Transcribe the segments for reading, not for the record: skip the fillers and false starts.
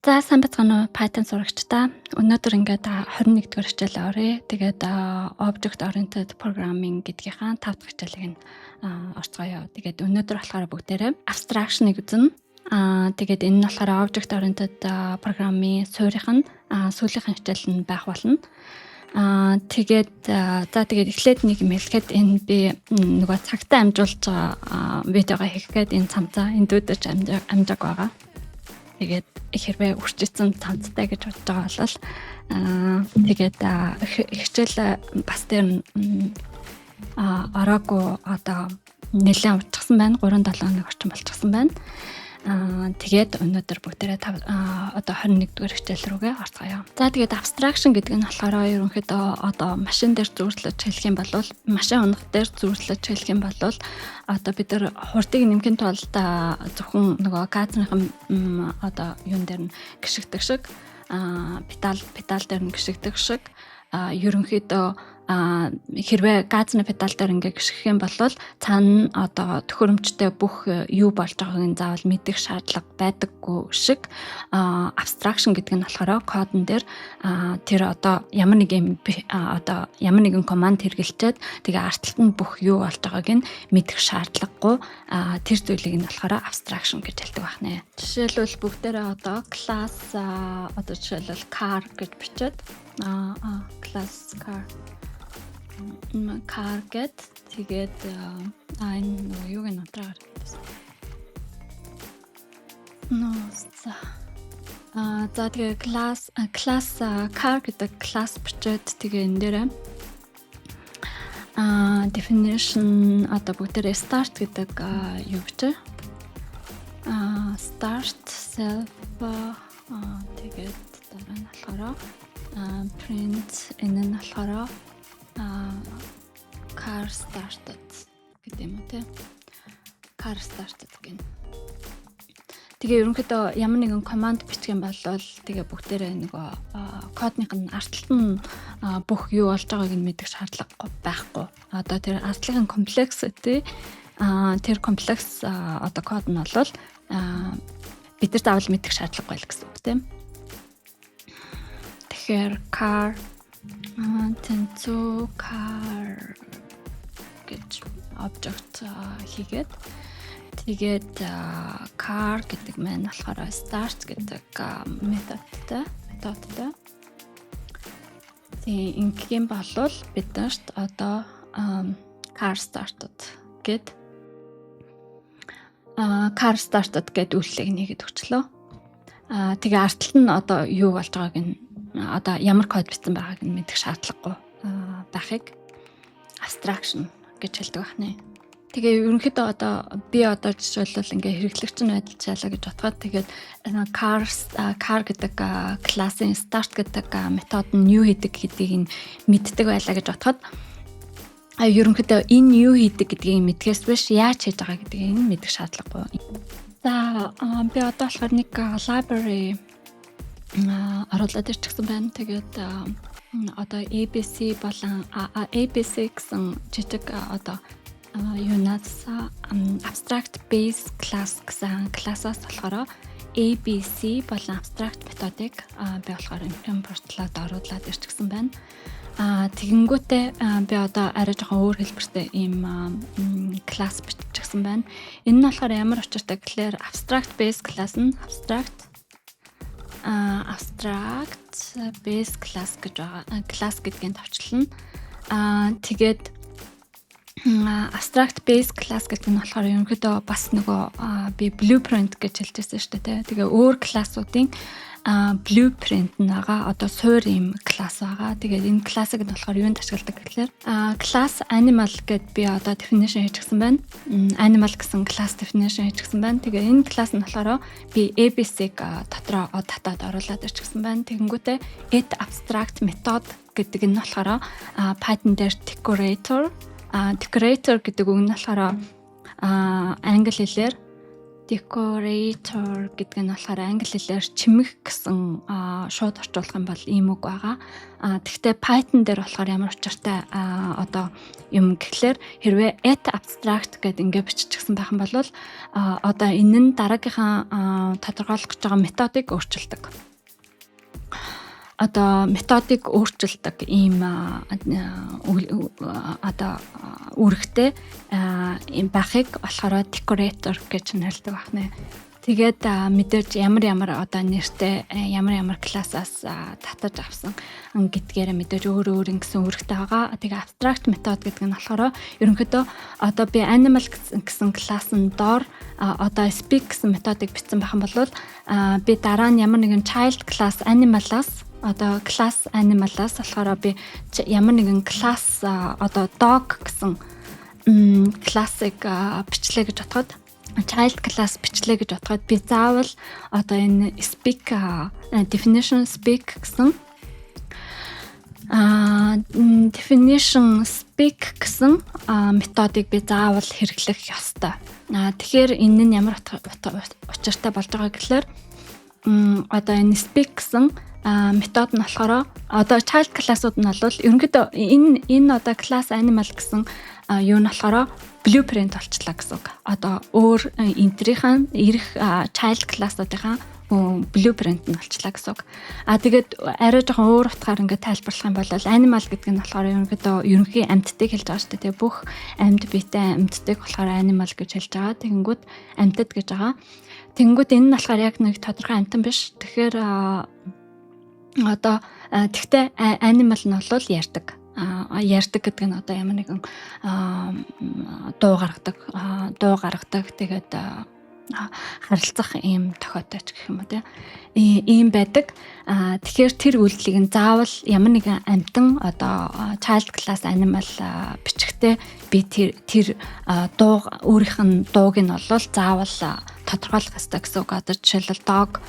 За сайн бацгаана уу Python сурагчдаа. Өнөөдөр ингээд 21-р хичээлээ оръё. Тэгээд Object Oriented Programming гэдгийнхаа 5 дахь хичээлийг орцгоё. Тэгээд өнөөдөр болохоор бүгдээрээ abstraction-ыг үзнэ. Тэгээд энэ нь болохоор Object Oriented Programming суурийнх нь сүүлийнхэн хичээл нь байх болно. Тэгээд эхлээд нэг юм хэлэхэд энэ би нөгөө цагтаа амжуулж байгаа видеого хийх гээд энэ цамцаа эндүүдэж амжааг байгаа. Тэгээд хэрвээ үрчигдсэн цамцтай гэж бодож байгаа бол тэгээд хичээл бас тэр ороогүй одоо нэлээд уртчихсан байна. 3-7 хоног орчим болчихсон байна. Тэгээд өнөөдөр бүгдээрээ одоо 21-р хичээл рүүгээ орцгоё. За тэгээд abstraction гэдэг нь болохоор ерөнхийдөө одоо машин дээр зүйрлэж хэлэх юм бол машин унах дээр зүйрлэж хэлэх юм бол одоо бид нар хурдыг нэмэхийн тулд зөвхөн нөгөө газрынхан одоо юун дээр нь гიშгдэг шиг педал дээр нь гიშгдэг шиг ерөнхийдөө хэрвээ газны педал дээр ингээ гიშгэх юм бол цаана одоо төхөөрөмжтэй бүх юу болж байгааг нь заавал мэдэх шаардлага байдаггүй шиг abstraction гэдэг нь болохоор кодн дээр тэр одоо ямар нэгэн команд хэрэглэчээд тэгээ артталт нь бүх юу болж байгааг нь мэдэх шаардлагагүй тэр зүйлийг нь болохоор abstraction гэж хэлдэг байна. Жишээлбэл бүгдээрээ одоо class одоо жишээлбэл car гэж бичээд class car гэд тэгээд энэ юуг нь унтраагаар гэсэн. За тэгээ class car гэдэг class бичээд тэгээ энэ дээрээ definition одоо бүгдээрээ start гэдэг юу бичээ. Start self тэгээд дараа нь болохоор print энэ нь болохоор car started гэдэг юм уу те. Car started гэн. Тэгээ ерөнхийдөө ямар нэгэн команд бичих юм бол тэгээ бүгдээрээ нөгөө кодных нь артталт нь бүх юу болж байгааг нь мэдэх шаардлага байхгүй. Одоо тэр артлын complexity тэр комплекс одоо код нь бол бид нар заавал мэдэх шаардлагагүй л гэсэн үг тийм. Тэгэхээр car тэнцүү car гэж object хийгээд тэгээд car гэдэг маань болохоор start гэдэг методтой. Тэгээ ингийн болвол биднэрт одоо car started гэд үйлчлэгийг нэгэд өгчлөө. Тэгээ артталт нь одоо юу болж байгааг нь одоо ямар код бичсэн байгааг нь мэдэх шаардлагагүй байхыг abstraction гэж хэлдэг байна. Тэгээ ерөнхийдөө одоо би одоо жишээлбэл ингээ хэрэглэгч нь ажиллажаа гэж бодоход тэгээд car гэдэг классын start гэдэг метод нь юу хийдэг гэдгийг мэддэг байлаа гэж бодоход ерөнхийдөө энэ юу хийдэг гэдгийг мэдгээс биш яаж хийж байгаа гэдгийг мэдэх шаардлагагүй. За би одоо болохоор нэг library оруулаад ирчихсэн байна. Тэгээд одоо ABC болон ABC гэсэн жижиг одоо юунаас abstract base class гэсэн классаас болохоор ABC болон abstract методыг би болохоор импортлоод оруулаад ирчихсэн байна. Тэгэнгүүтээ би одоо арай жоохон өөр хэлбэртэй ийм класс биччихсэн байна. Энэ нь болохоор ямар учиртай гэхээр abstract base class нь abstract base class гэж байгаа. Class гэдгийг товчлно. Тэгээд abstract base class гэдэг нь болохоор ерөнхийдөө бас нөгөө би blueprint гэж хэлжсэн шүү дээ. Тэгээ өөр классуудын blueprint наага одоо суур юм класс байгаа. Тэгээд энэ классыг нь болохоор юунд ашигладаг гэхээр class animal гэд би одоо definition хийчихсэн байна. Animal гэсэн class definition хийчихсэн байна. Тэгээ энэ класс нь болохоор би ABC-г дотроо татаад оруулаад ирчихсэн байна. Тэгэнгүүтээ it abstract method гэдэг нь болохоор Python дээр decorator гэдэг үг нь болохоор англи хэлээр decorator гэдэг нь болохоор англи хэлээр чимэх гэсэн шууд орчуулах юм бол ийм үг байгаа. Тэгвэл Python дээр болохоор ямар учиртай одоо юм гэхлээр хэрвээ at abstract гэдэг ингээ биччихсэн байх юм бол одоо энэ нь дараагийнхаа тодорхойлох гэж байгаа методыг өөрчилдөг. Одоо методыг өөрчилдөг ийм одоо үүрэгтэй юм байхыг болохоор decorator гэж нэрлэдэг байна. Тэгээд мэдээж ямар одоо нэртэй ямар классаас татаж авсан гэдгээр мэдээж өөр ингэсэн үүрэгтэй байгаа. Тэгээ abstract метод гэдэг нь болохоор ерөнхийдөө одоо би animal гэсэн класс нь доор одоо speak гэсэн методыг бичсэн байх юм бол би дараа нь ямар нэгэн child class animal-аас одоо class animal-аас болохоор би ямар нэгэн class одоо dog гэсэн class-ыг бичлээ гэж бодоход child class бичлээ гэж бодоход би заавал одоо энэ speak definition speak гэсэн definition speak гэсэн методыг би заавал хэрэглэх ёстой. Тэгэхээр энэ нь ямар учиртай болж байгаа гэхээр одоо энэ speak гэсэн метод нь болохоор одоо child class-ууд нь бол ерөнхийдөө энэ одоо class animal гэсэн юу нь болохоор blueprint болчлаа гэсэн үг. Одоо өөр энтрийнхэн ирэх child class-уудынхаа blueprint нь болчлаа гэсэн үг. Тэгээд арай жоохон өөр утгаар ингээд тайлбарлах юм бол animal гэдэг нь болохоор ерөнхий амьтдыг хэлж байгаа шүү дээ. Бүх амьд биетэй амьтдыг болохоор animal гэж хэлж байгаа. Тэгэнгүүт амьтад гэж байгаа. Тэгэнгүүт энэ нь болохоор яг нэг тодорхой амьтан биш. Тэгэхээр одоо тэгтээ animal нь бол ярьдаг. Ярьдаг гэдэг нь одоо ямар нэгэн дуу гаргадаг тэгээд харилцах ийм тохиолдол гэх юм уу те ийм байдаг. Тэгэхээр тэр үйлдэлийг нь заавал ямар нэгэн амьтан одоо child class animal бичгтээ би тэр дуу өөрийнх нь дууг нь бол заавал тодорхойлох ёстой гэсэн үг. Одоо жишээлбэл dog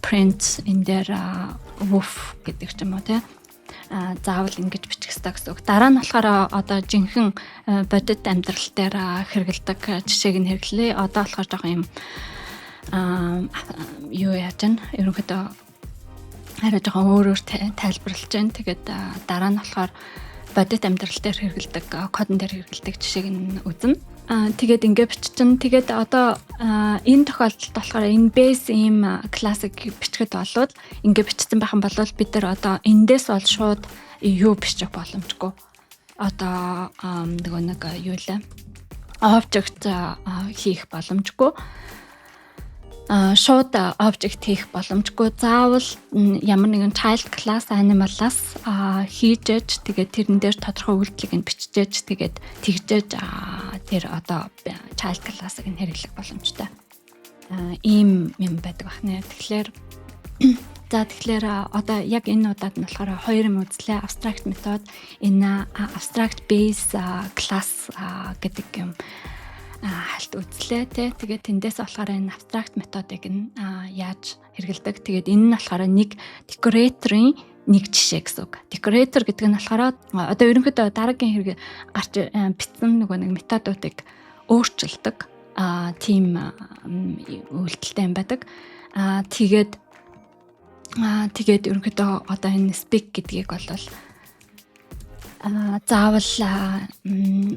print in дээр woof гэдэг ч юм уу те заавал ингэж бичих хэрэгтэй гэсэн үг. Дараа нь болохоор одоо жинхэнэ бодит амьдрал дээр хэрэгэлдэг жишээг нь хэрэглэе. Одоо болохоор жоохон юм юу яаж вэ? Ерөнхийдөө арай жоохон өөрөөр тайлбарлаж байна. Тэгээд дараа нь болохоор бодит амьдрал дээр хэрэгэлдэг, кодон дээр хэрэгэлдэг жишээг нь үзнэ. Тэгээд ингээ биччихэн. Тэгээд одоо энэ тохиолдолд болохоор энэ base ийм classic бичгэд болоод ингээ бичсэн байх юм бол бид нар одоо эндээс бол шууд юу бичих боломжгүй. Одоо нөгөө нэг юу лээ object хийх боломжгүй. Шууд object хийх боломжгүй. Заавал ямар нэгэн child class animal-аас хийжээж тэгээд тэрэн дээр тодорхой үйлдэлийг нь бичжээж тэгээд тэгжээж тэр одоо child class-ыг нь хэрэглэх боломжтой. Ийм юм байдаг байна. Тэгэхээр одоо яг энэ удаад нь болохоор хоёр юм үзлээ. Abstract метод, энэ abstract base class гэдэг юм хальт үзлээ те. Тэгээд тэндээс болохоор энэ abstract методыг нь яаж хэрэгэлдэг. Тэгээд энэ нь болохоор нэг decorator-ын нэг жишээ гэсэн үг. Decorator гэдэг нь болохоор одоо ерөнхийдөө дараагийн хэрэг гарч бичсэн нөгөө нэг методуудыг өөрчилдөг тийм үйлдэлтэй юм байдаг. Тэгээд ерөнхийдөө одоо энэ speak гэдгийг бол заавал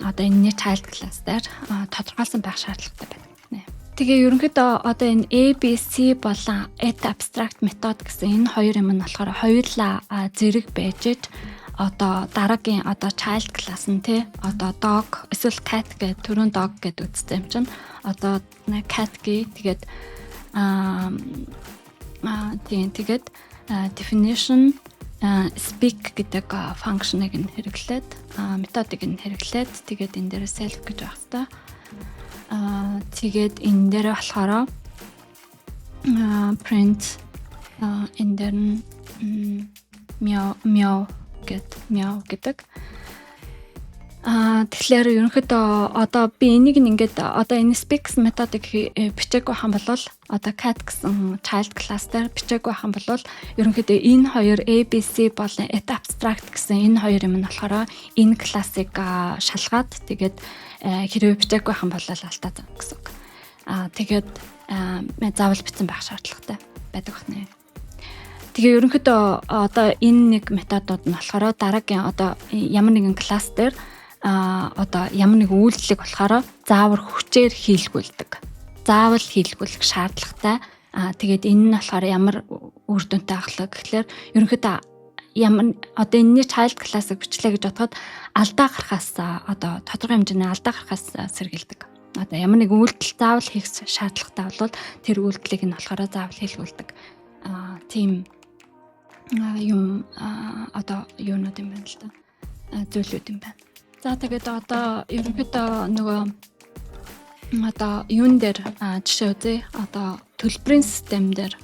одоо энэ child class дээр тодорхойлсон байх шаардлагатай байна. Тэгээ ерөнхийдөө одоо энэ ABC болон at abstract метод гэсэн энэ хоёр юм нь болохоор хоёулаа зэрэг байжж одоо дараагийн одоо child class нь те одоо dog эсвэл cat гэдэг түрүүн dog гэдэг үгтэй юм чинь одоо cat тэгээд тэгээд definition speak гэдэг функшныг нь хэрэглээд методыг нь хэрэглээд тэгээд энэ дээр self гэж байх хэрэгтэй. Тэгээд энэ дээр болохоор print энэ дээр meow гэдэг. Тэгэхээр ерөнхийдөө одоо би энийг ингээд одоо энэ speak методыг бичээг байх юм бол одоо cat гэсэн child class дээр бичээг байх юм бол ерөнхийдөө энэ хоёр ABC болон at abstract гэсэн энэ хоёр юм нь болохоор энэ классыг шалгаад тэгээд хэрвээ бичээг байх юм бол алдаа зам гэсэн үг. Тэгээд заавал бичсэн байх шаардлагатай байдаг байна. Тэгээ ерөнхийдөө одоо энэ нэг методууд нь болохоор дараагийн одоо ямар нэгэн класс дээр одоо ямар нэг үйлдэлийг болохоор заавар хүчээр хийлгүүлдэг. Заавал хийлгүүлэх шаардлагатай. Тэгээд энэ нь болохоор ямар үр дүнтэй ахлаа гэхлээр ерөнхийдөө ямар одоо энэний child class-ыг бичлээ гэж бодоход алдаа гарахаас одоо тодорхой хэмжээний алдаа гарахаас сэргийлдэг. Одоо ямар нэг үйлдэл заавал хийх шаардлагатай бол тэр үйлдэлийг нь болохоор заавал хийлгүүлдэг. Тийм юм одоо юунууд юм байна л да. Зүйлүүд юм байна. За тэгээд одоо ерөнхийдөө нөгөө одоо юун дээр жишээ үзье. Одоо төлбөрийн систем дээр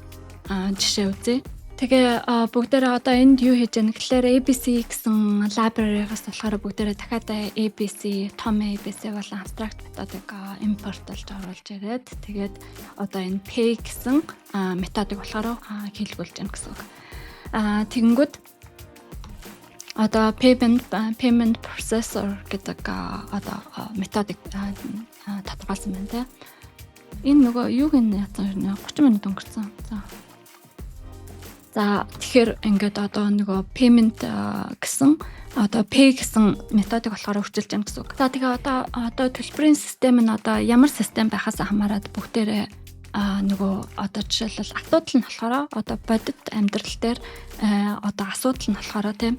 жишээ үзье. Тэгээ бүгдээрээ одоо энд юу хийж яана гэхлээр ABC гэсэн library-гаас болохоор бүгдээрээ дахиад ABC, том ABC болон abstract методыг импортлж оруулж ирээд тэгээд одоо энэ pay гэсэн методыг болохоор хийлгүүлж яана гэсэн үг. Тэгэнгүүт одоо payment processor гэдэг одоо методыг тодорхойлсон байна те. Энэ нөгөө юуг нь яасан 30 минут өнгөрцөн. За тэгэхээр ингээд одоо нөгөө payment гэсэн одоо pay гэсэн методыг болохоор хөгжүүлж байгаа гэсэн үг. За тэгээ одоо төлбөрийн систем нь одоо ямар систем байхаас хамаарат бүгдээрээ нөгөө одоо жишээлбэл асуудал нь болохоор одоо бодит амьдрал дээр одоо асуудал нь болохоор тийм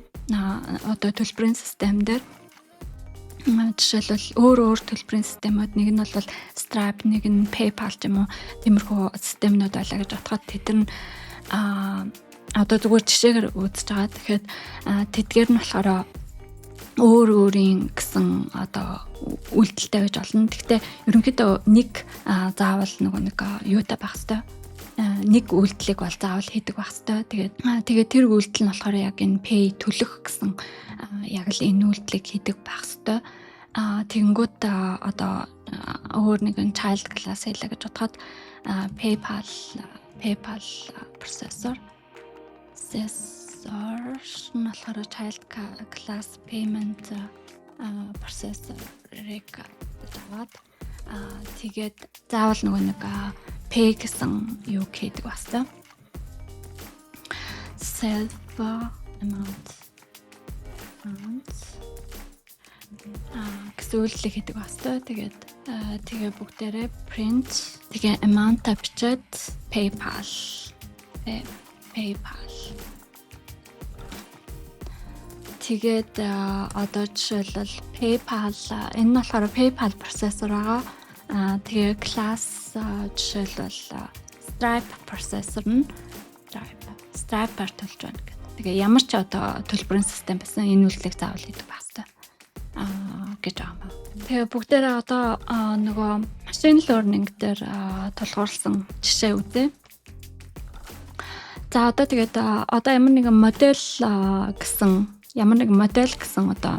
одоо төлбөрийн систем дээр жишээлбэл өөр төлбөрийн системүүд нэг нь бол Stripe, нэг нь PayPal ч юм уу тиймэрхүү системнүүд байлаа гэж бодоход тэд нь одоо зүгээр жишээгээр үзэж байгаа. Тэгэхээр тэдгээр нь болохоор өөрийн гэсэн одоо үйлдэлтэй байж болно. Гэхдээ ерөнхийдөө нэг заавал нэг юутай байх хэрэгтэй. Нэг үйлдэлийг бол заавал хийдэг байх хэрэгтэй. Тэгээд тэр үйлдэл нь болохоор яг энэ pay төлөх гэсэн яг л энэ үйлдэлийг хийдэг байх хэрэгтэй. Тэгэнгүүт одоо өөр нэгэн child class хэлээ гэж бодоход PayPal processor нь болохоор child class payment processor-ыг аваад тэгээд заавал нэг pay гэсэн юу гэдэг баста. Self amount гэсэн үйлдэл хийдэг баста. Тэгээ бүгдээрээ print тэгээ amount бичээд PayPal. Тэгээд одоо жишээлбэл PayPal энэ нь болохоор PayPal processor байгаа. Тэгээ class жишээлбэл Stripe processor нь Stripe-аар төлж байна гэдэг. Тэгээ ямар ч одоо төлбөрийн систем байсан энэ үйлдэлийг заавал хийдэг байх хэрэгтэй гэж байгаа юм. Тэгээ бүгдээрээ одоо нөгөө machine learning дээр тулгуурласан жишээ үзье. За одоо тэгээд одоо ямар нэгэн модель гэсэн одоо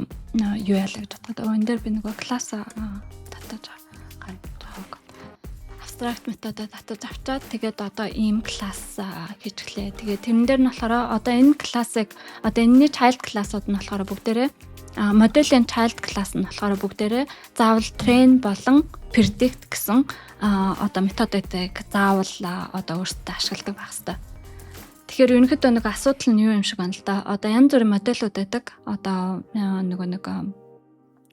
юу яалаа гэж бодоход энэ дээр би нөгөө класс татаж гаргах. Abstract методод татаж авчаад тэгээд одоо ийм класс хийж гэлээ. Тэгээд тэрэн дээр нь болохоор одоо энэ классыг одоо энэний child class-ууд нь болохоор бүгдээрээ моделийн child class нь болохоор бүгдээрээ заавал train болон predict гэсэн одоо методыг заавал одоо өөрсдөө ашигладаг байх хэрэгтэй. Тэгэхээр ерөнхийдөө нэг асуудал нь юу юм шиг байна л да. Одоо янз бүрийн модельуд байдаг. Одоо нэг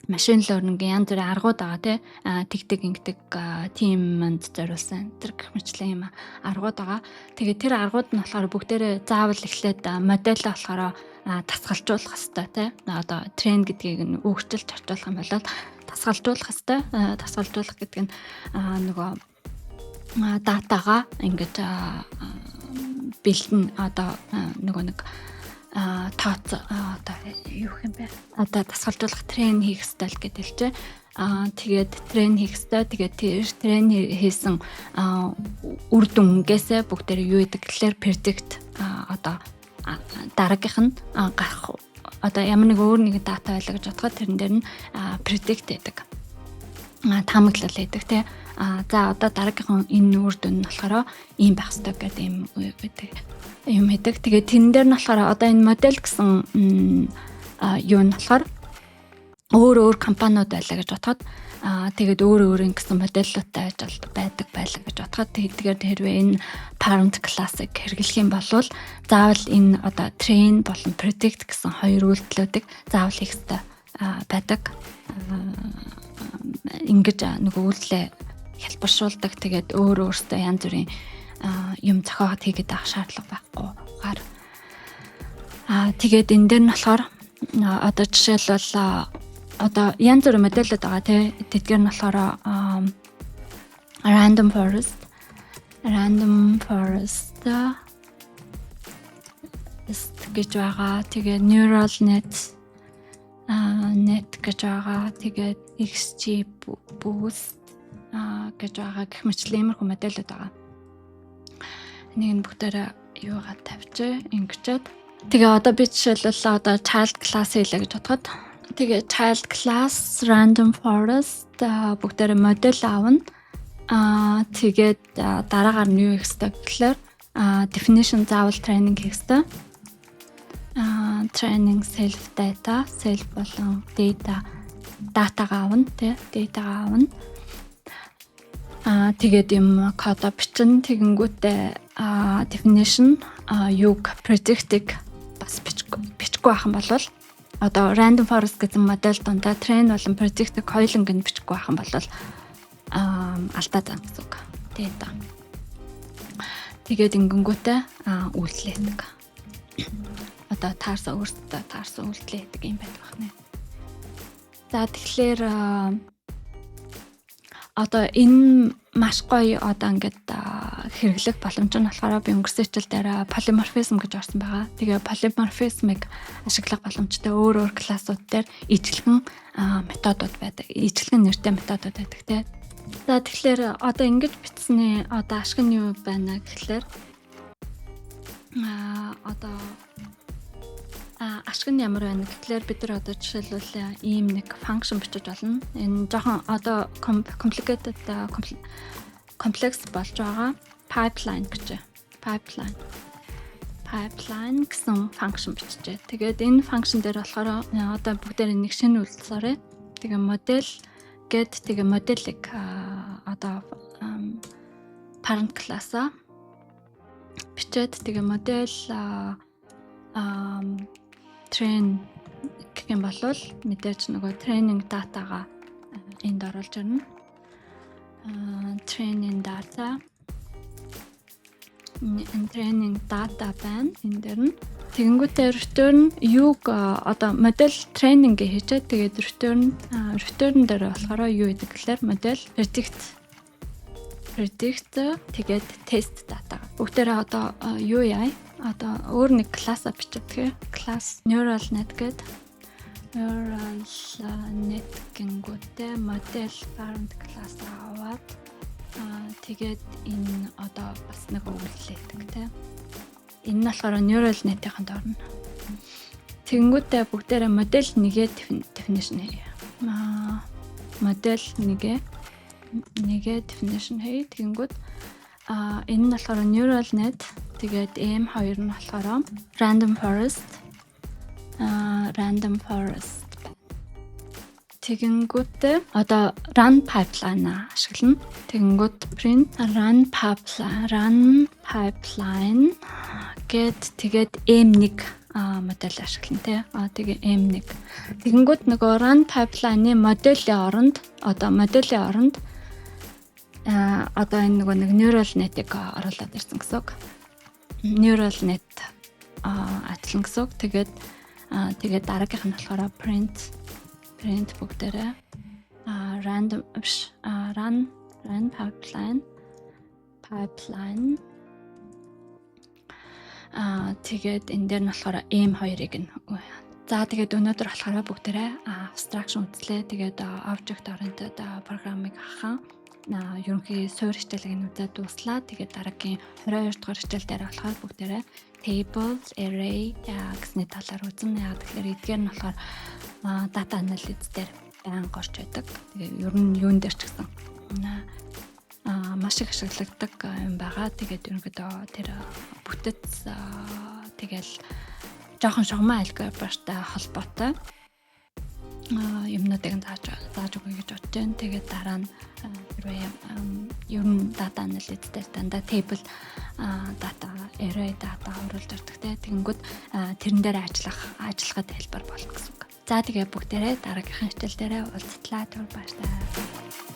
машин learning-ийн янз бүрийн аргууд байгаа тий. Тэгдэг ингэдэг тиймэнд зориулсан тэр гэх мэтлэн юм аргууд байгаа. Тэгээд тэр аргууд нь болохоор бүгдээрээ заавал эхлээд модельээ болохоор тасгалжуулах хэрэгтэй тий. Одоо train гэдгийг нь өөрчилж очуулах юм бол тасгалжуулах хэрэгтэй. Тасгалжуулах гэдэг нь нөгөө датагаа ингэж бэлдэн одоо нэг тооц одоо юу юм бэ? Одоо тасгалжуулах трейн хийх стайл гэдэг л чинь. Тэгээд трейн хийх стайл тэгээд тэр трейн хийсэн үр дүнгээсээ бүгдээр юу гэдэг гэхээр predict одоо дараагийнх нь гарах одоо ямар нэг өөр нэг дата байлаа гэж бодоход тэрэн дээр нь predict гэдэг. Таамаглал хийдэг тий. За одоо дараагийнхан энэ үр дүн нь болохоор ийм байх ёстой гэдэг юм хэдэг. Тэгээд тэн дээр нь болохоор одоо энэ модель гэсэн юу нь болохоор өөр компаниуд байлаа гэж бодоход Тэгээд өөрийн гэсэн модельлуудтай ажилд байдаг байлаа гэж бодоход тэгээд хэрвээ энэ parent class-ыг хэрэглэх юм бол заавал энэ одоо train болон predict гэсэн хоёр үйлдэлүүдийг заавал хийх ёстой байдаг. Ингэж нөгөө үйлдэлээ хялбаршуулдаг. Тэгээд өөрөөсөө янз бүрийн юм зохиогод хийгээд авах шаардлага байхгүй гар. Тэгээд энэ дээр нь болохоор одоо жишээлбэл одоо янз бүрийн модельуд байгаа тий. Тэдгээр нь болохоор random forest гэж байгаа. Тэгээд neural net гэж байгаа. Тэгээд XG boost гэж байгаа гэх мэтлэн иймэрхүү модельуд байгаа. Нэг нь бүгдээрээ юугаар тавьчих ингэчээд тэгээ одоо би жишээлбэл одоо child class хийлээ гэж бодоход тэгээ child class random forest бүгдээрээ модель аавна. Тэгээд дараагаар нь юу хийх ёстой гэхээр definition заавал training хийх ёстой. Training self болон датагаа авна тий датагаа авна. Тэгээд юм кодо бичэн тэгэнгүүтээ definition юг predict-ийг бас бичихгүй байх юм бол одоо random forest гэсэн модель дундаа train болон predict хоёуланг нь бичихгүй байх юм бол алдаа зам гэсэн үг. Тэгээд ингэнгүүтээ үйлдэлээдэг. Одоо таарсан үйлдэл хийдэг юм байдаг байна. За тэгэхээр одоо энэ маш гоё одоо ингээд хэрэглэх боломж нь болохоор би өнгөрсөн хичээл дээр polymorphism гэж орсон байгаа. Тэгээ polymorphism-ыг ашиглах боломжтой өөр классууд дээр ижлэгэн методууд байдаг. Ижлэгэн нэртэй методууд байдаг тий. За тэгэхээр одоо ингэж бичсэний одоо ашиг нь юу байна гэхэлэр одоо ашиг нь ямар байна гэхэлэр бид нар одоо жишээлбэл ийм нэг function бичиж болно. Энэ жоохон одоо complicated комплекс болж байгаа pipeline гэж. Pipeline гэсэн function бичжээ. Тэгээд энэ function дээр болохоор одоо бүгдээр нэг шинэ үйлдэл сорё. Тэгээ модель гэд тэгээ моделийг одоо parent class-а бичээд тэгээ модель train гэх юм бол мэдээж нөгөө training data-га энд оруулж ирнэ. Training data байна энэ дээр нь. Тэгэнгүүтээ return юуг одоо модель training хийчээд тэгээд return дээр болохоор юу гэдэг гэхээр модель predict тэгээд test data. Бүгдээрээ одоо юу яа? Одоо өөр нэг класс бичдэг. Class neural net гэдэг. Neural net гингүүтээ модель parent class аваад тэгээд энэ одоо бас нэг үйлдэлээдэг тийм. Энэ нь болохоор neural net-ийн дорно. Тэгэнгүүтээ бүгдээрээ модель нэгээ definition хийе. Модель нэгээ definition хийе. Тэгэнгүүт энэ нь болохоор neural net тэгээд M2 нь болохоор random forest тэгэнгүүтээ одоо run pipeline ашиглана. Тэгэнгүүт print run pipeline тэгээд M1 модель ашиглана тий. Тэгээ M1. Тэгэнгүүт нөгөө run pipeline-ы моделийн оронд одоо энэ нөгөө нэг neural net-ийг оруулаад ирсэн гэсэн үг. Neural net ажиллана гэсэн үг. Тэгээд дараагийнх нь болохоор print бүгдээрээ run pipeline тэгээд энэ дээр нь болохоор M2-ыг нь. За тэгээд өнөөдөр болохоор бүгдээрээ abstraction үзлээ. Тэгээд object oriented programming ахаа ерөнхий суурь хичээлийг үзээд дуслаа. Тэгээд дараагийн 22 дугаар хичээл дээр болохоор бүгдээрээ table, array гэсний талаар үзнэ. Яг тэгэхээр эдгээр нь болохоор data analysis дээр байнга орж байдаг. Тэгээд ер нь юун дээр ч гэсэн маш их ашигладаг юм байгаа. Тэгээд ерөнхийдөө тэр бүтэц тэгэл жоохон шугамаа алгебратай холбоотой. юмнуудыг зааж өгье гэж бодож байна. Тэгээд дараа нь хэрвээ ер нь data analytics дээр дандаа table data, array data оруулж ордог те. Тэгэнгүүт тэрэн дээр ажиллахад хэлбэр болно гэсэн үг. За тэгээ бүгдээрээ дараагийнхын хичээл дээрээ уулзтлаа. Түр баярлалаа.